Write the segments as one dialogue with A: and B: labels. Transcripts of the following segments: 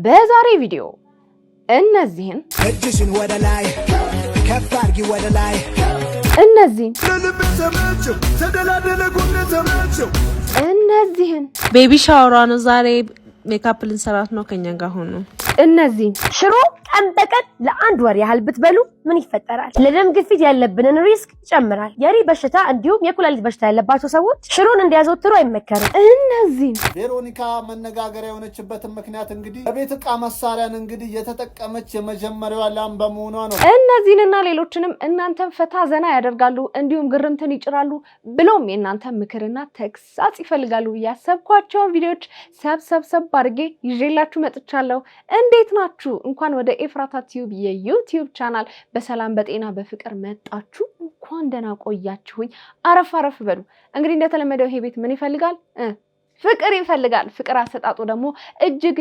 A: በዛሬ ቪዲዮ እነዚህን
B: እጅሽን ወደ ላይ ከፍ አድርጊ ወደ ላይ
A: እነዚህን
C: ቤቢ ሻወሯ ነው ዛሬ ሜካፕ ልንሰራት ነው ከኛ ጋር ሆኖ
A: እነዚህን
D: ሽሮ ቀን በቀን ለአንድ ወር ያህል ብትበሉ ምን ይፈጠራል? ለደም ግፊት ያለብንን ሪስክ ይጨምራል። የሪ በሽታ እንዲሁም የኩላሊት በሽታ ያለባቸው ሰዎች ሽሮን እንዲያዘወትሩ አይመከርም።
A: እነዚህን
E: ቬሮኒካ መነጋገሪያ የሆነችበትን ምክንያት እንግዲህ በቤት ዕቃ መሳሪያን እንግዲህ የተጠቀመች የመጀመሪያዋ ላም በመሆኗ ነው።
A: እነዚህንና ሌሎችንም እናንተን ፈታ ዘና ያደርጋሉ እንዲሁም ግርምትን ይጭራሉ ብሎም የእናንተ ምክርና ተግሳጽ ይፈልጋሉ ያሰብኳቸውን ቪዲዮዎች ሰብሰብ አድርጌ ይዤላችሁ መጥቻለሁ። እንዴት ናችሁ? እንኳን ወደ ኤፍራታ ቲዩብ የዩቲዩብ ቻናል በሰላም በጤና በፍቅር መጣችሁ። እንኳን ደህና ቆያችሁኝ። አረፍ በሉ። እንግዲህ እንደተለመደው ይሄ ቤት ምን ይፈልጋል? ፍቅር ይፈልጋል። ፍቅር አሰጣጡ ደግሞ እጅግ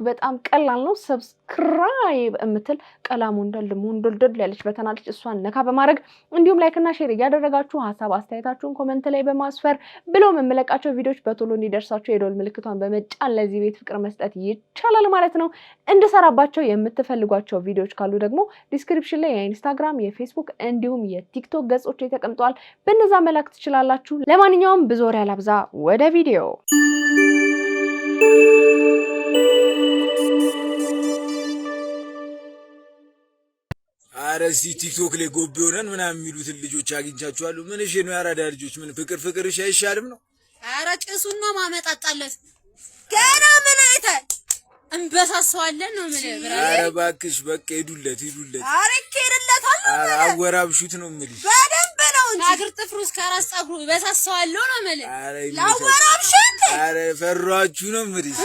A: በጣም ቀላል ነው። ሰብስክራይብ እምትል ቀላሙ እንደልደል ያለች በተናለች እሷን ነካ በማድረግ እንዲሁም ላይክ እና ሼር እያደረጋችሁ ሐሳብ አስተያየታችሁን ኮሜንት ላይ በማስፈር ብሎም የምለቃቸው ቪዲዮዎች በቶሎ እንዲደርሳችሁ የደወል ምልክቷን በመጫን ለዚህ ቤት ፍቅር መስጠት ይቻላል ማለት ነው። እንድሰራባቸው የምትፈልጓቸው ቪዲዮዎች ካሉ ደግሞ ዲስክሪፕሽን ላይ የኢንስታግራም፣ የፌስቡክ እንዲሁም የቲክቶክ ገጾች ተቀምጠዋል። በእነዛ መላክ ትችላላችሁ። ለማንኛውም ብዙ ወሬ አላብዛ፣ ወደ ቪዲዮ
F: አረሲ ቲክቶክ ላይ ጎብ ሆነን ምናምን የሚሉትን ልጆች አግኝቻቸዋለሁ። ምን እሺ ነው ያራዳ ልጆች? ምን ፍቅር እሺ አይሻልም ነው?
G: አረ ጭሱን ነው ማመጣጣለት ገና ምን አይተ እንበሳሰዋለን ነው ምን ብራ።
F: አረ ባክሽ በቃ ሄዱለት።
G: አረ ከሄደለታል።
F: አረ አወራብሹት ነው የምልሽ።
G: በደንብ ነው እንጂ አግር ጥፍሩስ ከራስ ጸጉሩ በሳሰዋለሁ ነው የምልህ። ላወራብሽት።
F: አረ ፈሯችሁ ነው የምልሽ።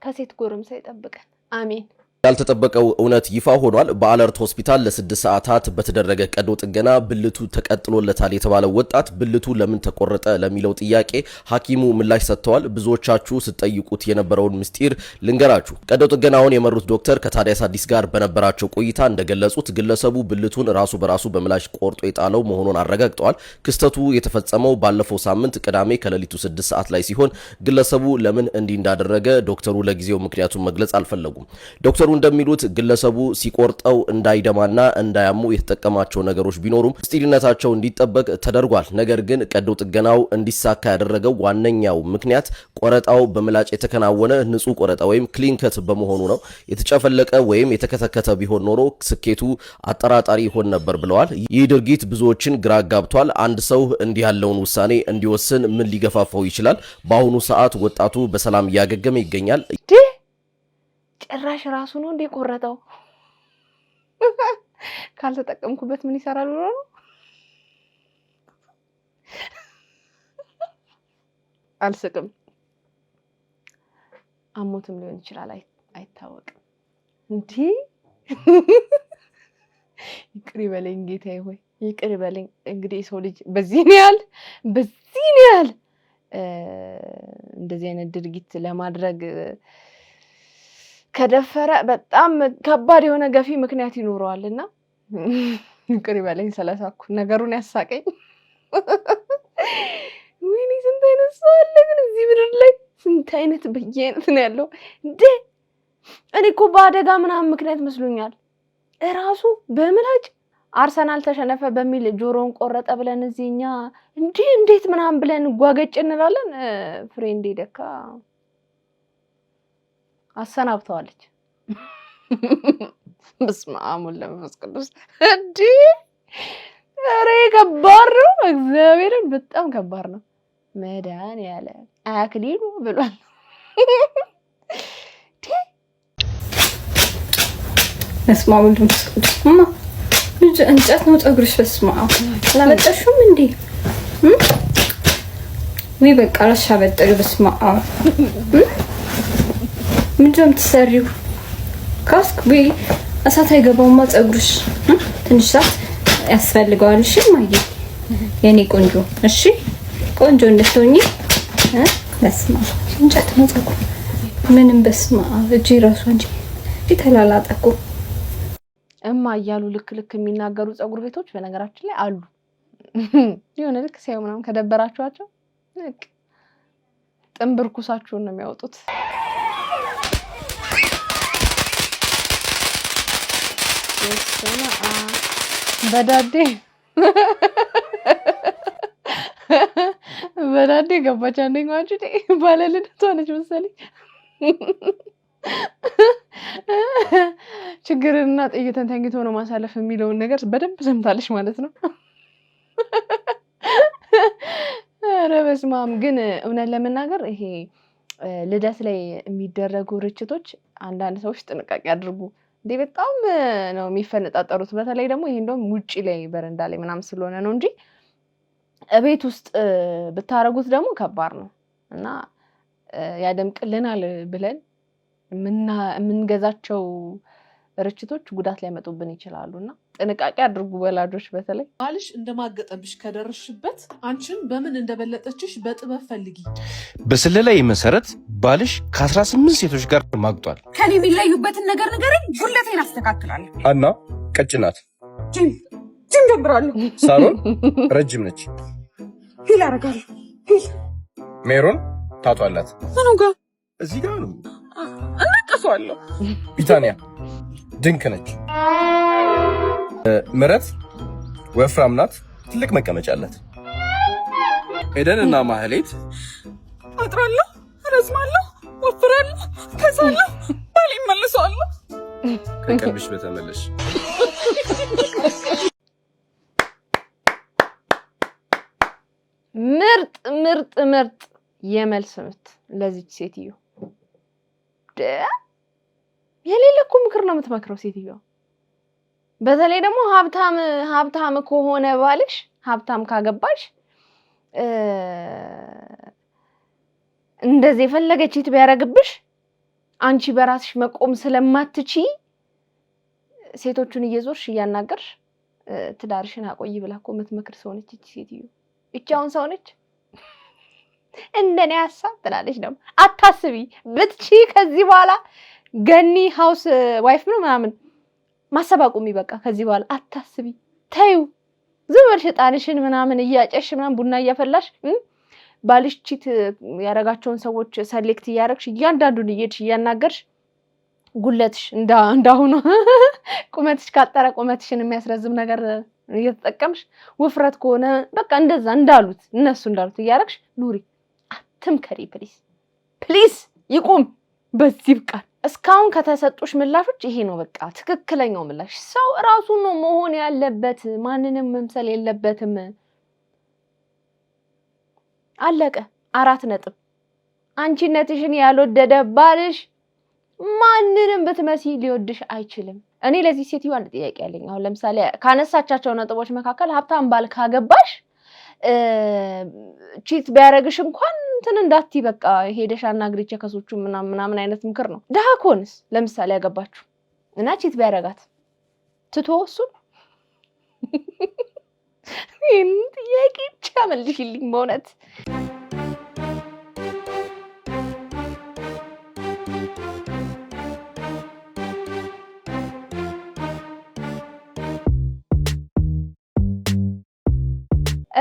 A: ከሴት ጎረምሳ ይጠብቀን። አሜን።
H: ያልተጠበቀው እውነት ይፋ ሆኗል። በአለርት ሆስፒታል ለ6 ሰዓታት በተደረገ ቀዶ ጥገና ብልቱ ተቀጥሎለታል የተባለው ወጣት ብልቱ ለምን ተቆረጠ ለሚለው ጥያቄ ሐኪሙ ምላሽ ሰጥተዋል። ብዙዎቻችሁ ስትጠይቁት የነበረውን ምስጢር ልንገራችሁ። ቀዶ ጥገናውን የመሩት ዶክተር ከታዲያስ አዲስ ጋር በነበራቸው ቆይታ እንደገለጹት ግለሰቡ ብልቱን ራሱ በራሱ በምላሽ ቆርጦ የጣለው መሆኑን አረጋግጠዋል። ክስተቱ የተፈጸመው ባለፈው ሳምንት ቅዳሜ ከሌሊቱ 6 ሰዓት ላይ ሲሆን ግለሰቡ ለምን እንዲህ እንዳደረገ ዶክተሩ ለጊዜው ምክንያቱን መግለጽ አልፈለጉም። ዶክተሩ እንደሚሉት ግለሰቡ ሲቆርጠው እንዳይደማና እንዳያሙ የተጠቀማቸው ነገሮች ቢኖሩም ስቲልነታቸው እንዲጠበቅ ተደርጓል። ነገር ግን ቀዶ ጥገናው እንዲሳካ ያደረገው ዋነኛው ምክንያት ቆረጣው በምላጭ የተከናወነ ንጹህ ቆረጣ ወይም ክሊን ከት በመሆኑ ነው። የተጨፈለቀ ወይም የተከተከተ ቢሆን ኖሮ ስኬቱ አጠራጣሪ ይሆን ነበር ብለዋል። ይህ ድርጊት ብዙዎችን ግራ ጋብቷል። አንድ ሰው እንዲህ ያለውን ውሳኔ እንዲወስን ምን ሊገፋፋው ይችላል? በአሁኑ ሰዓት ወጣቱ በሰላም እያገገመ ይገኛል።
A: ጭራሽ ራሱ ነው እንደ ቆረጠው። ካልተጠቀምኩበት ምን ይሰራል ብሎ ነው? አልስቅም። አሞትም ሊሆን ይችላል፣ አይታወቅም። እንዴ ይቅር ይበለኝ ጌታዬ ሆይ ይቅር ይበለኝ። እንግዲህ ሰው ልጅ በዚህ ነው ያህል እንደዚህ አይነት ድርጊት ለማድረግ ከደፈረ በጣም ከባድ የሆነ ገፊ ምክንያት ይኖረዋልና ይቅር ይበለኝ ስለሳኩ ነገሩን ያሳቀኝ። ወይኔ ስንት አይነት ሰው አለ ግን እዚህ ምድር ላይ ስንት አይነት በየአይነት ነው ያለው። እንዴ እኔ እኮ በአደጋ ምናምን ምክንያት መስሎኛል። እራሱ በምላጭ አርሰናል ተሸነፈ በሚል ጆሮን ቆረጠ ብለን እዚህኛ እንዴት ምናምን ብለን ጓገጭ እንላለን። ፍሬንዴ ደካ አሰናብተዋለች። በስመ አብ ወወልድ ወመንፈስ ቅዱስ። እንዴ ኧረ ከባድ ነው። እግዚአብሔርን በጣም ከባድ ነው። መድኃኒዓለም አያክሊሉ ብሏል።
I: በስመ አብ ወወልድ ወመንፈስ ቅዱስ። ልጅ እንጨት ነው ፀጉርሽ። በስመ አብ አላበጠሽም እንዴ? ወይ በቃ ራስሽ አበጠሪ። በስመ አብ ምንድነው የምትሰሪው? ካስክ ወይ እሳት አይገባውማ ፀጉርሽ። ትንሽ ሰዓት ያስፈልገዋል። እሺ ማየ የኔ ቆንጆ፣ እሺ ቆንጆ እንድትሆኚ። በስመ አብ እንጨት ነው ፀጉር። ምንም በስመ አብ እጄ ራሱ እንጂ ተላላጠቁ
A: እማ እያሉ ልክ የሚናገሩ ፀጉር ቤቶች በነገራችን ላይ አሉ። የሆነ ልክ ሲያዩ ምናምን ከደበራችኋቸው ጥንብርኩሳችሁን ነው የሚያወጡት። በዳዴ ገባች። አንደኛዋ አንቺ ባለልደቷ ነች መሰለኝ። ችግርና ጥይትን ተንግቶ ነው ማሳለፍ የሚለውን ነገር በደንብ ሰምታለች ማለት ነው። ኧረ በስመ አብ። ግን እውነት ለመናገር ይሄ ልደት ላይ የሚደረጉ ርችቶች አንዳንድ ሰዎች ጥንቃቄ አድርጉ። እንዴ በጣም ነው የሚፈነጣጠሩት። በተለይ ደግሞ ይሄ እንደውም ውጪ ላይ በረንዳ ላይ ምናምን ስለሆነ ነው እንጂ እቤት ውስጥ ብታረጉት ደግሞ ከባድ ነው እና ያደምቅልናል ብለን የምንገዛቸው ርችቶች ጉዳት ሊያመጡብን ይችላሉና ጥንቃቄ አድርጉ ወላጆች። በተለይ
C: ባልሽ እንደማገጠብሽ ከደረስሽበት አንቺን በምን እንደበለጠችሽ በጥበብ ፈልጊ።
J: በስለላይ መሰረት ባልሽ ከ18 ሴቶች ጋር ማግጧል።
G: ከኔ የሚለዩበትን ነገር ንገረኝ፣ ጉለቴን አስተካክላለሁ።
J: ሀና ቀጭን ናት።
G: ጂም ጀምራለሁ።
J: ሳሮን ረጅም ነች።
G: ሂል አደርጋለሁ።
J: ሜሮን ታቷ አላት።
G: ምኑ ጋር?
J: እዚህ ጋር ነው።
G: እናቀሷለሁ።
J: ቢታንያ ድንክ ነች። ምረት ወፍራም ናት፣ ትልቅ መቀመጫ አላት። ኤደን እና ማህሌት
G: አጥራለሁ፣ ረዝማለሁ፣ ወፍራለሁ፣ ከዛለሁ፣ ባሌ መልሰዋለሁ።
J: ከቀልብሽ በተመለሽ።
A: ምርጥ ምርጥ ምርጥ የመልስ ምት ለዚች ሴትዮ። የሌለ እኮ ምክር ነው የምትመክረው ሴትዮዋ። በተለይ ደግሞ ሀብታም ከሆነ ባልሽ፣ ሀብታም ካገባሽ እንደዚህ የፈለገችት ቢያረግብሽ አንቺ በራስሽ መቆም ስለማትቺ ሴቶቹን እየዞርሽ እያናገርሽ ትዳርሽን አቆይ ብላ እኮ የምትመክር ሰው ነች እቺ ሴትዮ። ብቻውን ሰው ነች። እንደኔ ሀሳብ ትላለች ደግሞ አታስቢ ብትቺ ከዚህ በኋላ ገኒ ሃውስ ዋይፍ ነው ምናምን ማሰብ አቁሚ። በቃ ከዚህ በኋላ አታስቢ፣ ተይው። ዝም ብለሽ ዕጣንሽን ምናምን እያጨሽ ምናምን ቡና እያፈላሽ ባልሽ ቺት ያረጋቸውን ሰዎች ሰሌክት እያረግሽ እያንዳንዱን እየሄድሽ እያናገርሽ ጉለትሽ እንዳሁኑ ቁመትሽ ካጠረ ቁመትሽን የሚያስረዝም ነገር እየተጠቀምሽ ውፍረት ከሆነ በቃ እንደዛ እንዳሉት እነሱ እንዳሉት እያረግሽ ኑሪ። አትምከሪ ፕሊዝ ፕሊዝ፣ ይቁም በዚህ ብቃት። እስካሁን ከተሰጡሽ ምላሾች ይሄ ነው በቃ ትክክለኛው ምላሽ። ሰው ራሱ ነው መሆን ያለበት፣ ማንንም መምሰል የለበትም። አለቀ። 4 ነጥብ። አንቺነትሽን ያልወደደ ባልሽ ማንንም ብትመሲ ሊወድሽ አይችልም። እኔ ለዚህ ሴትዮ አንድ ጥያቄ ያለኝ፣ አሁን ለምሳሌ ካነሳቻቸው ነጥቦች መካከል ሀብታም ባል ካገባሽ ቺት ቢያረግሽ እንኳን እንትን እንዳትይ በቃ ሄደሽ አናግሪ ከሶቹ ምናምን አይነት ምክር ነው። ደሃ ከሆንስ ለምሳሌ ያገባችሁ እና ቺት ቢያረጋት ትቶ እሱን ይህን ጥያቄ ብቻ መልሽልኝ በእውነት።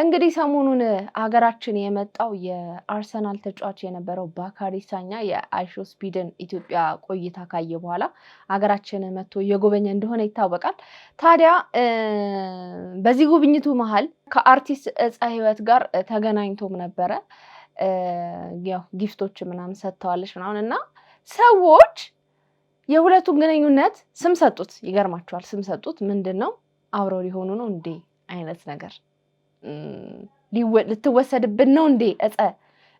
A: እንግዲህ ሰሞኑን ሀገራችን የመጣው የአርሰናል ተጫዋች የነበረው ባካሪ ሳኛ የአይሾ ስፒድን ኢትዮጵያ ቆይታ ካየ በኋላ ሀገራችን መጥቶ እየጎበኘ እንደሆነ ይታወቃል። ታዲያ በዚህ ጉብኝቱ መሀል ከአርቲስት እፀ ህይወት ጋር ተገናኝቶም ነበረ። ያው ጊፍቶች ምናምን ሰጥተዋለች ምናምን እና ሰዎች የሁለቱን ግንኙነት ስም ሰጡት። ይገርማቸዋል። ስም ሰጡት። ምንድነው አብረው ሊሆኑ ነው እንዴ አይነት ነገር ልትወሰድብን ነው እንዴ እፀ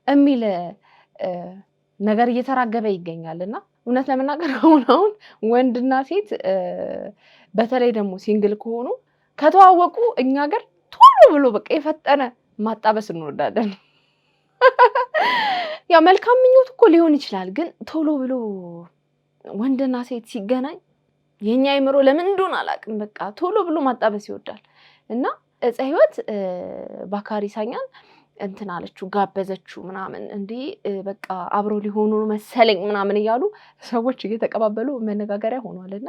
A: የሚል ነገር እየተራገበ ይገኛልና እውነት ለመናገር አሁን ወንድና ሴት በተለይ ደግሞ ሲንግል ከሆኑ ከተዋወቁ እኛ ጋር ቶሎ ብሎ በቃ የፈጠነ ማጣበስ እንወዳለን። ያው መልካም ምኞት እኮ ሊሆን ይችላል፣ ግን ቶሎ ብሎ ወንድና ሴት ሲገናኝ የኛ አይምሮ ለምን እንደሆነ አላውቅም፣ በቃ ቶሎ ብሎ ማጣበስ ይወዳል እና እፀ ህይወት ባካሪ ሳኛን እንትን አለችው፣ ጋበዘችው ምናምን እንዴ በቃ አብሮ ሊሆኑ መሰለኝ ምናምን እያሉ ሰዎች እየተቀባበሉ መነጋገሪያ ሆኗልና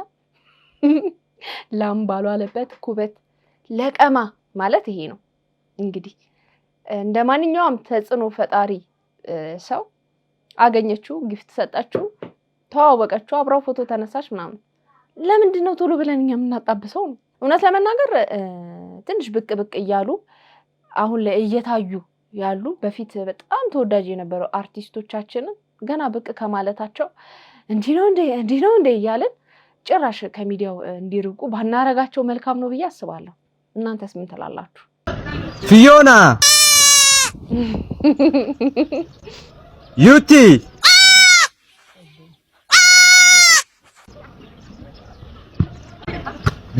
A: ላምባሉ አለበት ኩበት ለቀማ ማለት ይሄ ነው። እንግዲህ እንደ ማንኛውም ተጽዕኖ ፈጣሪ ሰው አገኘችው ጊፍት ሰጣችሁ ተዋወቀችው አብራው ፎቶ ተነሳች ምናምን ለምንድነው ቶሎ ብለን እኛ የምናጣብሰው ነው እውነት ለመናገር ትንሽ ብቅ እያሉ አሁን ላይ እየታዩ ያሉ በፊት በጣም ተወዳጅ የነበሩ አርቲስቶቻችን ገና ብቅ ከማለታቸው እንዲህ ነው እንደ ይያለን ጭራሽ ከሚዲያው እንዲርቁ ባናረጋቸው መልካም ነው ብዬ አስባለሁ እናንተስ ምን ትላላችሁ
B: ፊዮና ዩቲ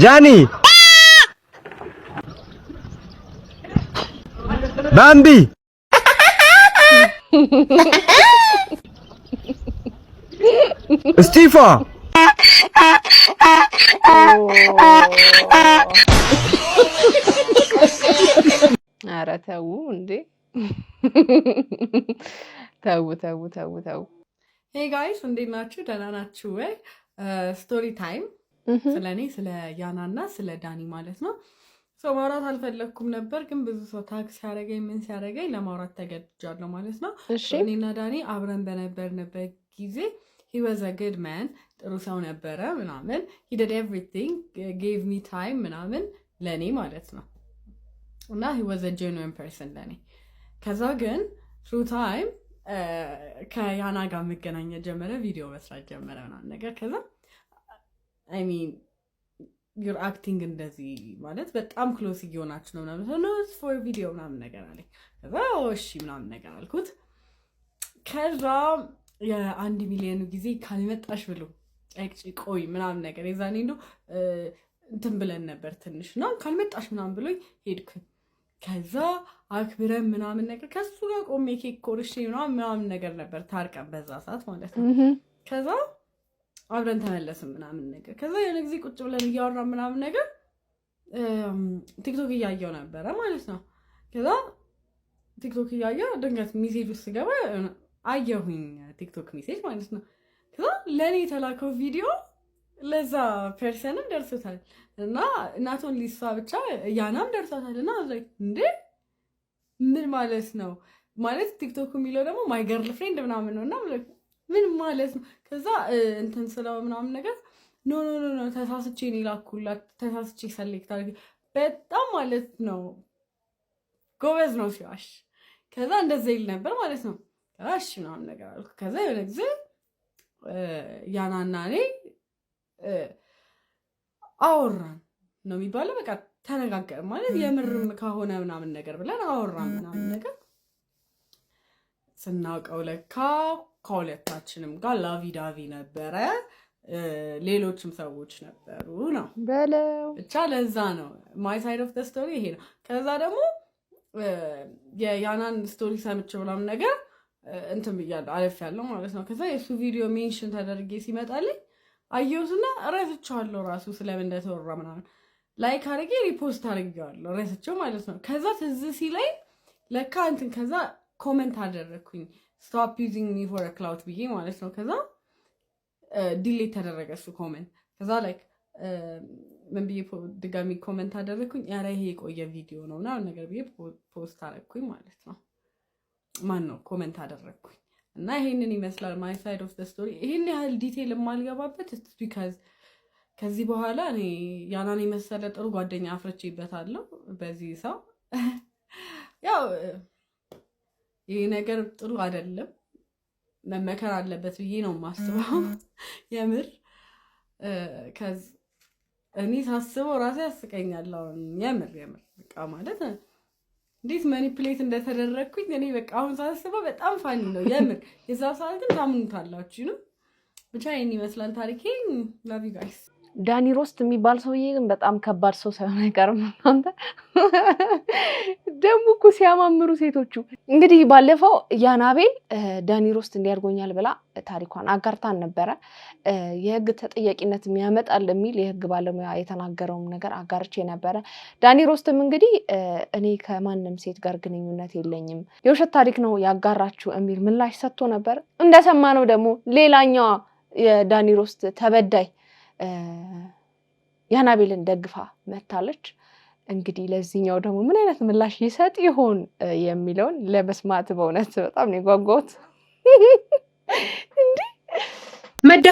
B: ጃኒ ባምቢ ስቲፋ
A: ኧረ ተው እንዴ ተው
K: ሄይ ጋይስ እንዴት ናችሁ ደህና ናችሁ ወይ ስቶሪ ታይም ስለኔ ስለ ያናና ስለ ዳኒ ማለት ነው ሰው ማውራት አልፈለኩም ነበር ግን ብዙ ሰው ታክስ ያረጋኝ ምን ሲያረጋኝ ለማውራት ተገድጃለሁ ማለት ነው እኔና ዳኒ አብረን በነበርንበት ጊዜ he was a good man ጥሩ ሰው ነበረ ምናምን he did everything gave me time ምናምን ለኔ ማለት ነው እና he was a genuine person ለኔ ከዛ ግን through time ከያና ጋር መገናኘት ጀመረ ቪዲዮ መስራት ጀመረ ምናምን ነገር ከዛ I mean you're acting እንደዚህ ማለት በጣም ክሎዝ እየሆናችሁ ነው ምናምን no it's for video ምናምን ነገር አለኝ ከዛ እሺ ምናምን ነገር አልኩት ከዛ የ1 ሚሊዮን ጊዜ ካልመጣሽ ብሎ ቆይ ምናምን ነገር የዛኔ ነው እንትን ብለን ነበር ትንሽ ነው ካልመጣሽ ምናምን ብሎኝ ሄድኩኝ ከዛ አክብረን ምናምን ነገር ከሱ ጋር ቆሜ ኬክ ቆርሼ ምናምን ነገር ነበር ታርቀን በዛ ሰዓት ማለት ነው ከዛ አብረን ተመለስን ምናምን ነገር ከዛ የሆነ ጊዜ ቁጭ ብለን እያወራን ምናምን ነገር ቲክቶክ እያየው ነበር ማለት ነው ከዛ ቲክቶክ እያየው ድንገት ሜሴጅ ውስጥ ገባ አየሁኝ ቲክቶክ ሜሴጅ ማለት ነው ከዛ ለኔ የተላከው ቪዲዮ ለዛ ፐርሰንም ደርሶታል እና እናቶን ሊሳ ብቻ ያናም ደርሶታልና አዘይ እንዴ ምን ማለት ነው ማለት ቲክቶክ የሚለው ደግሞ ማይ ገርል ፍሬንድ ምናምን ነውና ምን ማለት ነው ከዛ እንትን ስለው ምናምን ነገር ኖ ተሳስቼ ነው ላኩላት ተሳስቼ ሰሌክት አድርጌ በጣም ማለት ነው ጎበዝ ነው ሲዋሽ ከዛ እንደዛ ይል ነበር ማለት ነው እሺ ምናምን ነገር አልኩ ከዛ የሆነ ጊዜ ያናና እኔ አወራን ነው የሚባለው በቃ ተነጋገር ማለት የምርም ከሆነ ምናምን ነገር ብለን አወራን ምናምን ነገር ስናውቀው ለካ ከሁለታችንም ጋር ላቪዳቪ ነበረ ሌሎችም ሰዎች ነበሩ ነው
A: በለው
K: ብቻ ለዛ ነው ማይ ሳይድ ኦፍ ዘ ስቶሪ ይሄ ነው ከዛ ደግሞ የያናን ስቶሪ ሰምቼ ምናምን ነገር እንትን ብያለሁ አለፍ ያለው ማለት ነው ከዛ የሱ ቪዲዮ ሜንሽን ተደርጌ ሲመጣልኝ አየሁትና ረስቼዋለሁ ራሱ ስለምን እንደተወራ ምናምን ላይክ አድርጌ ሪፖስት አድርጌዋለሁ ረስቼው ማለት ነው ከዛ ትዝ ሲለኝ ለካ እንትን ከዛ ኮሜንት አደረኩኝ stop using me for a clout ብዬ ማለት ነው ከዛ ዲሊት ተደረገ እሱ ኮሜንት ከዛ ላይክ ምን ብዬ ድጋሚ ኮሜንት አደረኩኝ ኧረ ይሄ የቆየ ቪዲዮ ነው ምናምን ነገር ብዬ ፖስት አደረኩኝ ማለት ነው ማን ነው ኮሜንት አደረኩኝ እና ይሄንን ይመስላል ማይ ሳይድ ኦፍ ዘ ስቶሪ ይሄን ያህል ዲቴል የማልገባበት it's because ከዚህ በኋላ እኔ ያናን የመሰለ ጥሩ ጓደኛ አፍርቼበታለሁ በዚህ ሰው ያው ይሄ ነገር ጥሩ አይደለም መመከር አለበት ብዬ ነው የማስበው የምር ከዚ እኔ ሳስበው ራሴ ያስቀኛል የምር በቃ ማለት እንዴት ማኒፑሌት እንደተደረኩኝ እኔ በቃ አሁን ሳስበው በጣም ፋኒ ነው የምር የዛ ሰዓት ግን ታምኑታላችሁ ነው ብቻ ይሄን ይመስላል ታሪኬ ላቭ ዩ ጋይስ
A: ዳኒ ሮስት የሚባል ሰውዬ ግን በጣም ከባድ ሰው ሳይሆን አይቀርም አንተ ደሙ እኮ ሲያማምሩ ሴቶቹ እንግዲህ ባለፈው ያናቤል ዳኒ ሮስት እንዲያርጎኛል ብላ ታሪኳን አጋርታን ነበረ የህግ ተጠያቂነት የሚያመጣል የሚል የህግ ባለሙያ የተናገረው ነገር አጋርቼ ነበረ ዳኒ ሮስትም እንግዲህ እኔ ከማንም ሴት ጋር ግንኙነት የለኝም የውሸት ታሪክ ነው ያጋራችሁ የሚል ምላሽ ሰጥቶ ነበር እንደሰማነው ደግሞ ሌላኛዋ የዳኒ ሮስት ተበዳይ ያናቤልን ደግፋ መታለች እንግዲህ ለዚህኛው ደግሞ ምን አይነት ምላሽ ይሰጥ ይሆን የሚለውን ለመስማት በእውነት በጣም ነው የጓጓሁት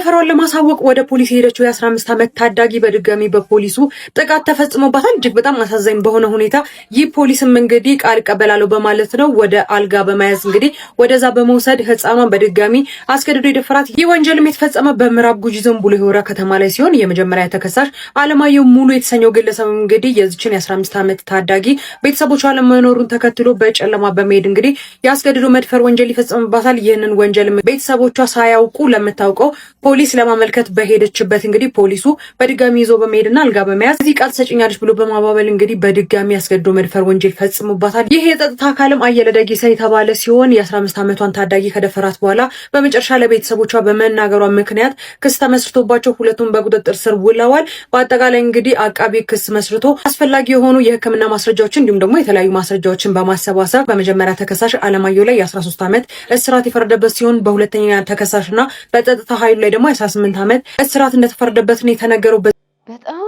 L: መደፈሯን ለማሳወቅ ወደ ፖሊስ ሄደችው የ15 ዓመት ታዳጊ በድጋሚ በፖሊሱ ጥቃት ተፈጽሞባታል። እጅግ በጣም አሳዛኝ በሆነ ሁኔታ ይህ ፖሊስም እንግዲህ ቃል ቀበላለሁ በማለት ነው ወደ አልጋ በመያዝ እንግዲህ ወደዛ በመውሰድ ህፃኗን በድጋሚ አስገድዶ የደፈራት። ይህ ወንጀልም የተፈጸመ በምዕራብ ጉጂ ዞን ቡሌ ሆራ ከተማ ላይ ሲሆን የመጀመሪያ ተከሳሽ አለማየሁ ሙሉ የተሰኘው ግለሰብ እንግዲህ የዚችን የ15 ዓመት ታዳጊ ቤተሰቦቿ ለመኖሩን ተከትሎ በጨለማ በመሄድ እንግዲህ ያስገድዶ መድፈር ወንጀል ይፈጸምባታል። ይህንን ወንጀል ቤተሰቦቿ ሳያውቁ ለምታውቀው ፖሊስ ለማመልከት በሄደችበት እንግዲህ ፖሊሱ በድጋሚ ይዞ በመሄድና አልጋ በመያዝ እዚህ ቃል ትሰጪኛለሽ ብሎ በማባበል እንግዲህ በድጋሚ ያስገድዶ መድፈር ወንጀል ፈጽሞባታል። ይህ የጸጥታ አካልም አየለ ደጊሳ የተባለ ሲሆን የ15 ዓመቷን ታዳጊ ከደፈራት በኋላ በመጨረሻ ለቤተሰቦቿ በመናገሯ ምክንያት ክስ ተመስርቶባቸው ሁለቱም በቁጥጥር ስር ውለዋል። በአጠቃላይ እንግዲህ አቃቢ ክስ መስርቶ አስፈላጊ የሆኑ የሕክምና ማስረጃዎችን እንዲሁም ደግሞ የተለያዩ ማስረጃዎችን በማሰባሰብ በመጀመሪያ ተከሳሽ አለማየሁ ላይ የ13 ዓመት እስራት የፈረደበት ሲሆን በሁለተኛ ተከሳሽና በጸጥታ ኃይሉ ላይ ደግሞ 18 ዓመት እስራት እንደተፈረደበት ነው የተነገረው።
A: በጣም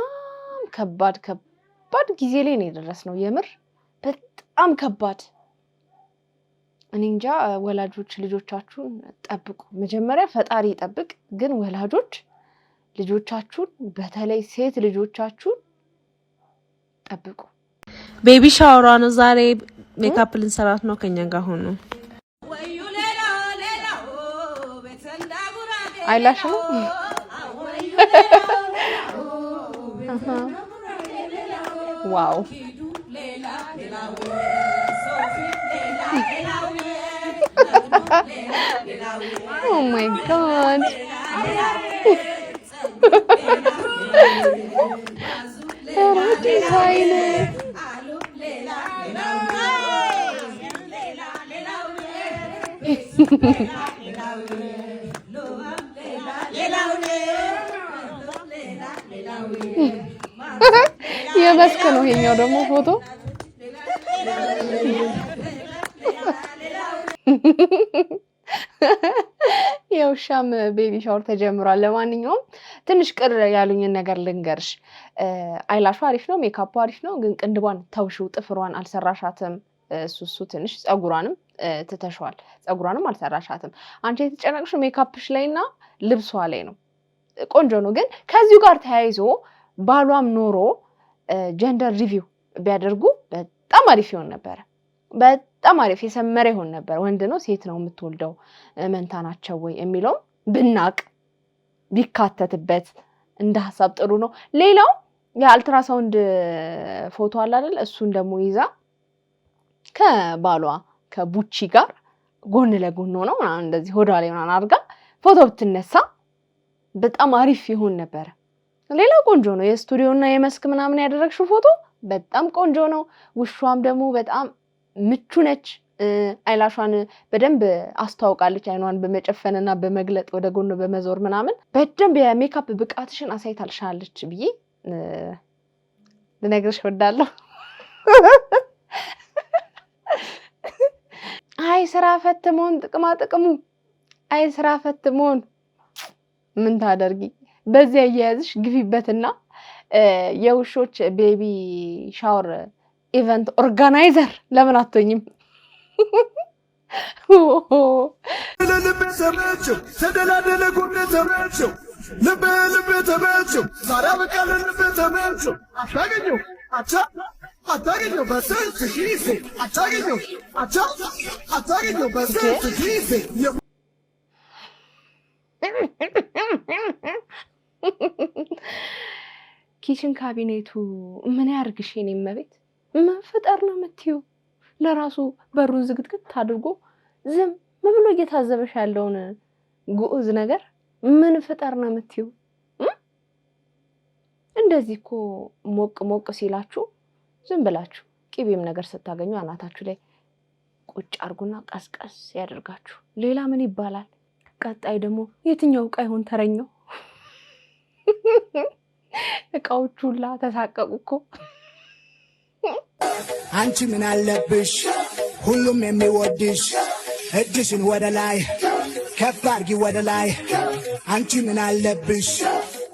A: ከባድ ጊዜ ላይ ነው የደረስነው። የምር በጣም ከባድ። እኔ እንጃ። ወላጆች ልጆቻችሁን ጠብቁ። መጀመሪያ ፈጣሪ ይጠብቅ፣ ግን ወላጆች ልጆቻችሁን በተለይ ሴት ልጆቻችሁን ጠብቁ።
C: ቤቢ ሻወሯ ነው ዛሬ። ሜካፕ ልንሰራት ነው። ከኛ ጋር ሆኖ
A: አይላሽ ነው ዋው Oh my god. የመስክ ነው ይሄኛው ደግሞ ፎቶ የውሻም ቤቢ ሻወር ተጀምሯል። ለማንኛውም ትንሽ ቅር ያሉኝን ነገር ልንገርሽ። አይላሹ አሪፍ ነው፣ ሜካፑ አሪፍ ነው፣ ግን ቅንድቧን ተውሽው፣ ጥፍሯን አልሰራሻትም። እሱ ትንሽ ጸጉሯንም ትተሽዋል፣ ጸጉሯንም አልሰራሻትም። አንቺ የተጨነቅሽው ሜካፕሽ ላይና ልብሷ ላይ ነው። ቆንጆ ነው፣ ግን ከዚሁ ጋር ተያይዞ ባሏም ኖሮ ጀንደር ሪቪው ቢያደርጉ በጣም አሪፍ ይሆን ነበረ። በጣም አሪፍ የሰመረ ይሆን ነበር። ወንድ ነው ሴት ነው የምትወልደው፣ መንታ ናቸው ወይ የሚለው ብናቅ ቢካተትበት እንደ ሐሳብ ጥሩ ነው። ሌላው የአልትራሳውንድ ፎቶ አለ አይደል? እሱን ደግሞ ይዛ ከባሏ ከቡቺ ጋር ጎን ለጎን ነው ምናምን እንደዚህ ሆዷ ላይ ምናምን አድርጋ ፎቶ ብትነሳ በጣም አሪፍ ይሆን ነበር። ሌላው ቆንጆ ነው። የስቱዲዮና የመስክ ምናምን ያደረግሽው ፎቶ በጣም ቆንጆ ነው። ውሻዋም ደግሞ በጣም ምቹ ነች። አይላሿን በደንብ አስተዋውቃለች። አይኗን በመጨፈንና በመግለጥ ወደ ጎን በመዞር ምናምን በደንብ የሜካፕ ብቃትሽን አሳይታልሻለች ብዬ ልነግርሽ እወዳለሁ። አይ ስራ ፈት መሆን ጥቅማ ጥቅሙ፣ አይ ስራ ፈት መሆን ምን ታደርጊ። በዚያ እያያዝሽ ግፊበትና የውሾች ቤቢ ሻወር ኢቨንት ኦርጋናይዘር ለምን አትሆኝም?
B: ልቤ ተመቸው ተደላደለ ጉድ ተመቸው ልቤ ተመቸው ዛሬ በቃል ልቤ ተመቸው አታገኘው አታገኘው በስንት ጊዜ አታገኘው በስንት ጊዜ
A: ኪችን ካቢኔቱ ምን ያርግሽ? የኔ መቤት ምን ፍጠር ነው የምትዩ? ለራሱ በሩን ዝግትግት አድርጎ ዝም ብሎ እየታዘበሽ ያለውን ጉዑዝ ነገር ምን ፍጠር ነው የምትዩ? እንደዚህ እኮ ሞቅ ሲላችሁ ዝም ብላችሁ ቂቤም ነገር ስታገኙ አናታችሁ ላይ ቁጭ አርጉና ቀስቀስ ያደርጋችሁ። ሌላ ምን ይባላል? ቀጣይ ደግሞ የትኛው ዕቃ ይሆን ተረኛው? እቃዎቹ ሁላ ተሳቀቁ እኮ።
B: አንቺ ምን አለብሽ ሁሉም የሚወድሽ እጅሽን ወደ ላይ ከፍ አድርጊ ወደ ላይ። አንቺ ምን አለብሽ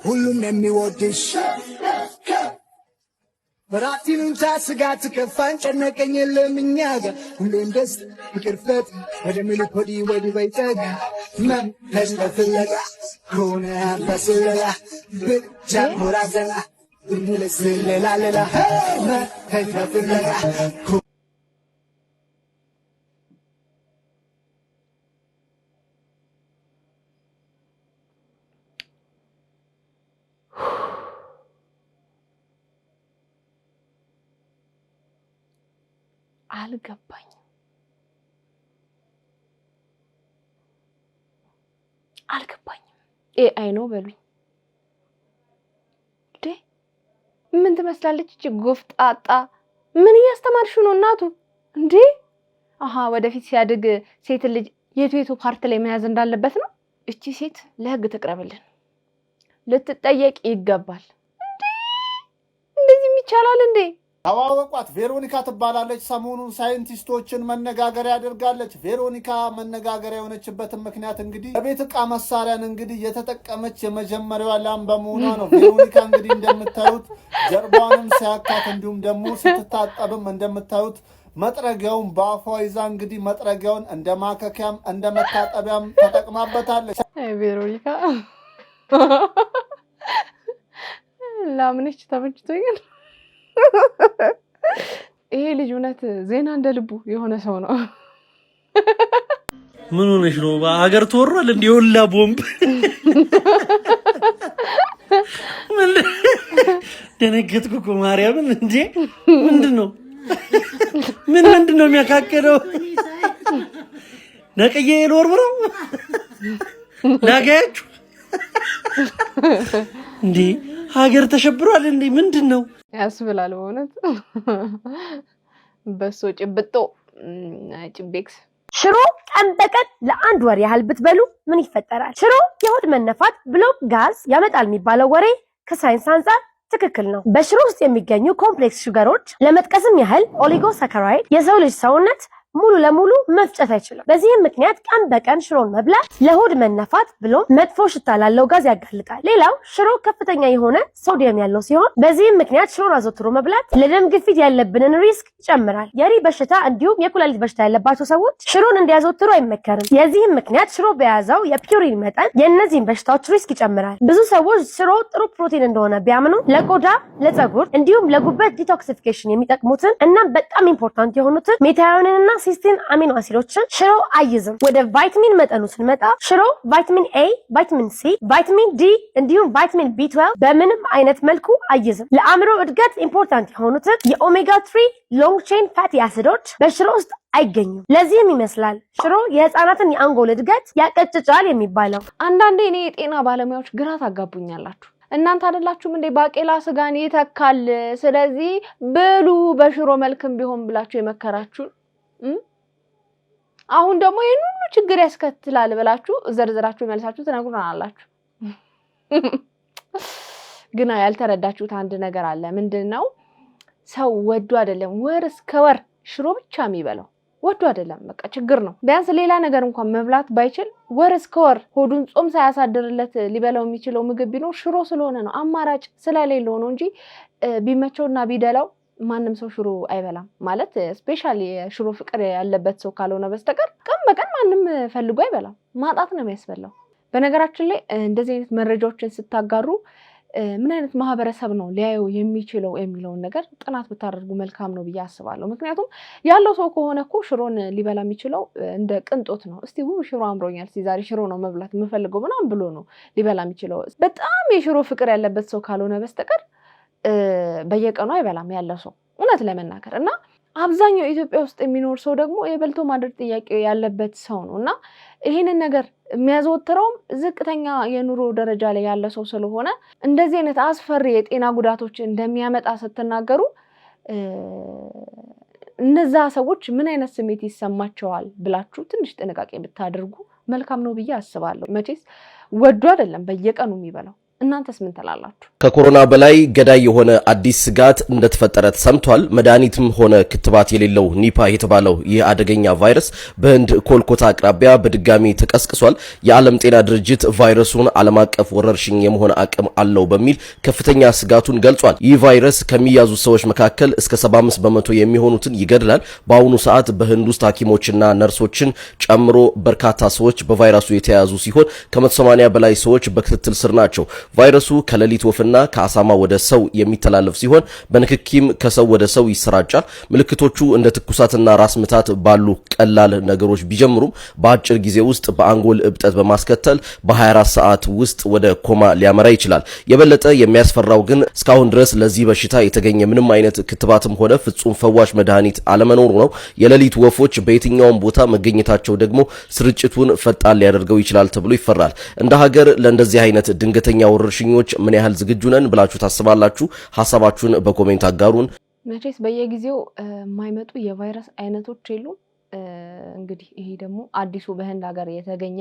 B: ሁሉም የሚወድሽ በራቲኑን ታስጋት ከፋን ጨነቀኝ የለም እኛ ጋር ሁሌም ደስ ፍቅር ፈት ወደ ሚልኮዲ ወዲ በይጠጋ መም ተስፈፍለጋ كونا بسلا بجمهور عزلا بنلسل لا لا لا ما هيدا في الليل
A: አልገባኝም ኤአይ ነው በሉኝ እንዴ ምን ትመስላለች እቺ ጎፍጣጣ ምን እያስተማርሽ ነው እናቱ እንዴ አሃ ወደፊት ሲያድግ ሴት ልጅ የቱ ፓርት ላይ መያዝ እንዳለበት ነው እቺ ሴት ለህግ ተቀርበልን ልትጠየቅ ይገባል እንዴ እንደዚህ ይቻላል እንዴ
E: አዋወቋት ቬሮኒካ ትባላለች ሰሞኑን ሳይንቲስቶችን መነጋገሪያ ያደርጋለች ቬሮኒካ መነጋገሪያ የሆነችበት ምክንያት እንግዲህ በቤት ዕቃ መሳሪያን እንግዲህ የተጠቀመች የመጀመሪያዋ ላም በመሆኗ ነው ቬሮኒካ እንግዲህ እንደምታዩት ጀርባዋንም ሲያካት እንዲሁም ደግሞ ስትታጠብም እንደምታዩት መጥረጊያውን በአፏ ይዛ እንግዲህ መጥረጊያውን እንደ ማከኪያም እንደ መታጠቢያም ተጠቅማበታለች
A: ቬሮኒካ ላምነች ተመችቶኛል ይሄ ልጅ እውነት ዜና እንደልቡ የሆነ ሰው ነው
M: ምን ሆነሽ ነው ሀገር ተወሯል እንዴ ወላ ቦምብ ምን ደነገጥኩ እኮ ማርያምን እንዴ ምንድነው ምንድነው የሚያካከለው ነቀየ ልወርብረው ላጋያችሁ እንዴ ሀገር ተሸብሯል እንዴ ምንድነው
A: ያስብላል በእውነት በሶ ጭብጦ ጭቤክስ
D: ሽሮ ቀን በቀን ለአንድ ወር ያህል ብትበሉ ምን ይፈጠራል? ሽሮ የሆድ መነፋት ብሎም ጋዝ ያመጣል የሚባለው ወሬ ከሳይንስ አንፃር ትክክል ነው። በሽሮ ውስጥ የሚገኙ ኮምፕሌክስ ሹገሮች ለመጥቀስም ያህል ኦሊጎሳካራይድ የሰው ልጅ ሰውነት ሙሉ ለሙሉ መፍጨት አይችልም። በዚህም ምክንያት ቀን በቀን ሽሮን መብላት ለሆድ መነፋት ብሎም መጥፎ ሽታ ላለው ጋዝ ያጋልጣል። ሌላው ሽሮ ከፍተኛ የሆነ ሶዲየም ያለው ሲሆን በዚህም ምክንያት ሽሮን አዘውትሮ መብላት ለደም ግፊት ያለብንን ሪስክ ይጨምራል። የሪ በሽታ እንዲሁም የኩላሊት በሽታ ያለባቸው ሰዎች ሽሮን እንዲያዘወትሩ አይመከርም። የዚህም ምክንያት ሽሮ በያዘው የፒውሪን መጠን የእነዚህን በሽታዎች ሪስክ ይጨምራል። ብዙ ሰዎች ሽሮ ጥሩ ፕሮቲን እንደሆነ ቢያምኑ ለቆዳ፣ ለፀጉር እንዲሁም ለጉበት ዲቶክሲፊኬሽን የሚጠቅሙትን እና በጣም ኢምፖርታንት የሆኑትን ሜታዮኒንና ሲስቲን አሚኖ አሲዶችን ሽሮ አይዝም። ወደ ቫይታሚን መጠኑ ስንመጣ ሽሮ ቫይታሚን ኤ፣ ቫይታሚን ሲ፣ ቫይታሚን ዲ እንዲሁም ቫይታሚን ቢ12 በምንም አይነት መልኩ አይዝም። ለአእምሮ እድገት ኢምፖርታንት የሆኑትን የኦሜጋ 3 ሎንግ ቼን ፋቲ አሲዶች በሽሮ ውስጥ አይገኙም። ለዚህም ይመስላል ሽሮ የህፃናትን የአንጎል እድገት ያቀጭጫል የሚባለው።
A: አንዳንዴ እኔ የጤና ባለሙያዎች ግራ ታጋቡኛላችሁ። እናንተ አይደላችሁም እንዴ ባቄላ ስጋን ይተካል ስለዚህ ብሉ በሽሮ መልክም ቢሆን ብላችሁ የመከራችሁ አሁን ደግሞ ይሄን ሁሉ ችግር ያስከትላል ብላችሁ ዘርዝራችሁ መልሳችሁ ተናግሩናላችሁ። ግን ያልተረዳችሁት አንድ ነገር አለ። ምንድነው? ሰው ወዶ አይደለም ወር እስከ ወር ሽሮ ብቻ የሚበላው ወዶ አይደለም። በቃ ችግር ነው። ቢያንስ ሌላ ነገር እንኳን መብላት ባይችል ወር እስከ ወር ሆዱን ጾም ሳያሳድርለት ሊበላው የሚችለው ምግብ ቢኖር ሽሮ ስለሆነ ነው። አማራጭ ስለሌለው ነው እንጂ ቢመቸውና ቢደላው ማንም ሰው ሽሮ አይበላም። ማለት ስፔሻሊ ሽሮ ፍቅር ያለበት ሰው ካልሆነ በስተቀር ቀን በቀን ማንም ፈልጎ አይበላም። ማጣት ነው የሚያስበላው። በነገራችን ላይ እንደዚህ አይነት መረጃዎችን ስታጋሩ ምን አይነት ማህበረሰብ ነው ሊያየው የሚችለው የሚለውን ነገር ጥናት ብታደርጉ መልካም ነው ብዬ አስባለሁ። ምክንያቱም ያለው ሰው ከሆነ እኮ ሽሮን ሊበላ የሚችለው እንደ ቅንጦት ነው። እስቲ ሽሮ አምሮኛል ዛሬ ሽሮ ነው መብላት የምፈልገው ምናምን ብሎ ነው ሊበላ የሚችለው። በጣም የሽሮ ፍቅር ያለበት ሰው ካልሆነ በስተቀር በየቀኑ አይበላም ያለ ሰው እውነት ለመናገር እና አብዛኛው ኢትዮጵያ ውስጥ የሚኖር ሰው ደግሞ የበልቶ ማደር ጥያቄ ያለበት ሰው ነው እና ይሄንን ነገር የሚያዘወትረው ዝቅተኛ የኑሮ ደረጃ ላይ ያለ ሰው ስለሆነ እንደዚህ አይነት አስፈሪ የጤና ጉዳቶች እንደሚያመጣ ስትናገሩ እነዛ ሰዎች ምን አይነት ስሜት ይሰማቸዋል ብላችሁ ትንሽ ጥንቃቄ ብታደርጉ መልካም ነው ብዬ አስባለሁ። መቼስ ወዶ አይደለም በየቀኑ የሚበላው እናንተስ ምን ትላላችሁ?
H: ከኮሮና በላይ ገዳይ የሆነ አዲስ ስጋት እንደተፈጠረ ተሰምቷል። መድኃኒትም ሆነ ክትባት የሌለው ኒፓ የተባለው ይህ አደገኛ ቫይረስ በህንድ ኮልኮታ አቅራቢያ በድጋሚ ተቀስቅሷል። የዓለም ጤና ድርጅት ቫይረሱን ዓለም አቀፍ ወረርሽኝ የመሆን አቅም አለው በሚል ከፍተኛ ስጋቱን ገልጿል። ይህ ቫይረስ ከሚያዙ ሰዎች መካከል እስከ 75 በመቶ የሚሆኑትን ይገድላል። በአሁኑ ሰዓት በህንድ ውስጥ ሐኪሞችና ነርሶችን ጨምሮ በርካታ ሰዎች በቫይረሱ የተያዙ ሲሆን ከ180 በላይ ሰዎች በክትትል ስር ናቸው። ቫይረሱ ከሌሊት ወፍና ከአሳማ ወደ ሰው የሚተላለፍ ሲሆን በንክኪም ከሰው ወደ ሰው ይሰራጫል። ምልክቶቹ እንደ ትኩሳትና ራስ ምታት ባሉ ቀላል ነገሮች ቢጀምሩም በአጭር ጊዜ ውስጥ በአንጎል እብጠት በማስከተል በ24 ሰዓት ውስጥ ወደ ኮማ ሊያመራ ይችላል። የበለጠ የሚያስፈራው ግን እስካሁን ድረስ ለዚህ በሽታ የተገኘ ምንም አይነት ክትባትም ሆነ ፍጹም ፈዋሽ መድኃኒት አለመኖሩ ነው። የሌሊት ወፎች በየትኛውም ቦታ መገኘታቸው ደግሞ ስርጭቱን ፈጣን ሊያደርገው ይችላል ተብሎ ይፈራል። እንደ ሀገር ለእንደዚህ አይነት ድንገተኛ ወረርሽኞች ምን ያህል ዝግጁ ነን ብላችሁ ታስባላችሁ? ሐሳባችሁን በኮሜንት አጋሩን።
A: መቼስ በየጊዜው የማይመጡ የቫይረስ አይነቶች የሉም። እንግዲህ ይሄ ደግሞ አዲሱ በህንድ ሀገር የተገኘ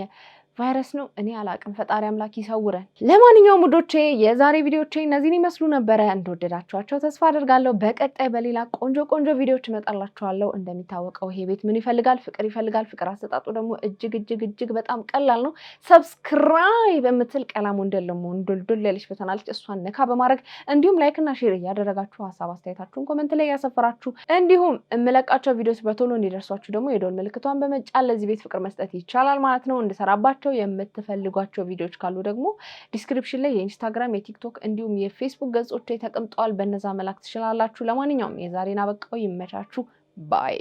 A: ቫይረስ ነው። እኔ አላቅም፣ ፈጣሪ አምላክ ይሰውረን። ለማንኛውም ውዶቼ የዛሬ ቪዲዮቼ እነዚህን ይመስሉ ነበረ። እንደወደዳችኋቸው ተስፋ አደርጋለሁ። በቀጣይ በሌላ ቆንጆ ቪዲዮዎች እመጣላችኋለሁ። እንደሚታወቀው ይሄ ቤት ምን ይፈልጋል? ፍቅር ይፈልጋል። ፍቅር አሰጣጡ ደግሞ እጅግ በጣም ቀላል ነው። ሰብስክራይብ የምትል ቀላሙ እንደልሞንዶልዶል ያለች በተናለች እሷን ነካ በማድረግ እንዲሁም ላይክ እና ሼር እያደረጋችሁ ሀሳብ አስተያየታችሁን ኮሜንት ላይ ያሰፈራችሁ እንዲሁም እምለቃቸው ቪዲዮዎች በቶሎ እንዲደርሷችሁ ደግሞ የደወል ምልክቷን በመጫን ለዚህ ቤት ፍቅር መስጠት ይቻላል ማለት ነው። እንድሰራባችሁ የምትፈልጓቸው ቪዲዮዎች ካሉ ደግሞ ዲስክሪፕሽን ላይ የኢንስታግራም፣ የቲክቶክ እንዲሁም የፌስቡክ ገጾች ተቀምጠዋል። በነዛ መላክ ትችላላችሁ። ለማንኛውም የዛሬን አበቃው። ይመቻችሁ። ባይ